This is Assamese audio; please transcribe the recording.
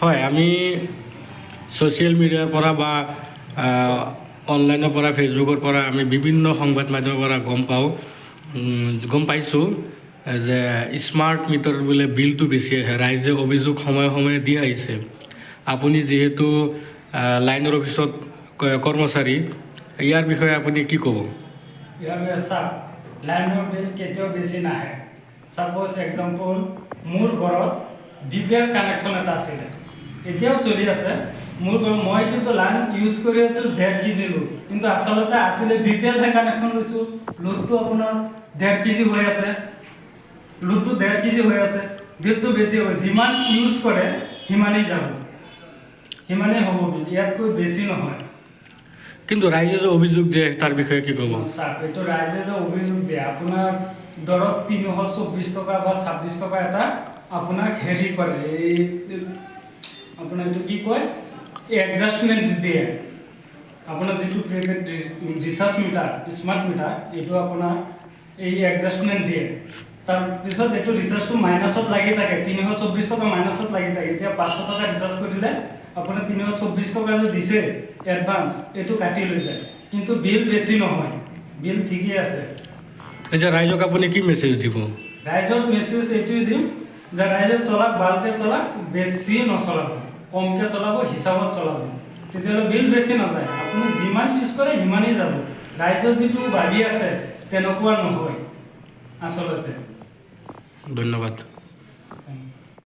হয়, আমি ছ'চিয়েল মিডিয়াৰ পৰা বা অনলাইনৰ পৰা ফেচবুকৰ পৰা আমি বিভিন্ন সংবাদ মাধ্যমৰ পৰা গম পাইছোঁ যে স্মাৰ্ট মিটাৰ বোলে বিলটো বেছি আহে, ৰাইজে অভিযোগ সময়ে সময়ে দি আহিছে। আপুনি যিহেতু লাইনৰ অফিচত কৰ্মচাৰী, ইয়াৰ বিষয়ে আপুনি কি ক'ব? ইয়াৰ বিষয়ে চাওক, লাইনৰ বিল কেতিয়াও বেছি নাহে। ছাপ'জ এক্সাম্পল, মোৰ ঘৰত BPL কানেকশ্যন এটা আছিলে, এতিয়াও চলি আছে। মই কিন্তু লাইন ইউজ কৰি আছোঁ 1.5 kg লোড, কিন্তু আচলতে আছিলে BPLহে কানেকশ্যন লৈছোঁ। লোডটো আপোনাৰ 1.5 kg হৈ আছে, লোডটো 1.5 kg হৈ আছে, বিলটো বেছি হ'ব। যিমান ইউজ কৰে সিমানেই যাব, সিমানেই হ'ব বিল, ইয়াতকৈ বেছি নহয়। কিন্তু ৰাইজে যে অভিযোগ দিয়ে তাৰ বিষয়ে কি ক'ব? চাওক, এইটো ৰাইজে যে অভিযোগ দিয়ে, আপোনাৰ ধৰক 324 টকা বা 26 টকা এটা আপোনাক হেৰি কৰে, এই আপোনাৰ এইটো কি কয়, এডজাষ্টমেণ্ট দিয়ে। আপোনাৰ যিটো prepaid recharge meter, smart meter, এইটো আপোনাৰ এই এডজাষ্টমেণ্ট দিয়ে। তাৰপিছত এইটো ৰিচাৰ্জটো মাইনাছত লাগি থাকে, 324 টকা মাইনাছত লাগি থাকে। এতিয়া 500 টকা ৰিচাৰ্জ কৰিলে আপোনাৰ 324 টকা যে দিছে এডভান্স, এইটো কাটি লৈ যায়, কিন্তু বিল বেছি নহয়, বিল ঠিকেই আছে। এতিয়া ৰাইজক আপুনি কি মেছেজ দিব? ৰাইজক মেছেজ এইটোৱে দিম যে ৰাইজে চলাক, ভালকৈ চলাক, বেছি নচলাব, কমকৈ চলাব, হিচাপত চলাব, তেতিয়াহ'লে বিল বেছি নাযায়। আপুনি যিমান ইউজ কৰে সিমানেই যাব। ৰাইজৰ যিটো ভাবি আছে তেনেকুৱা নহয় আচলতে। ধন্যবাদ।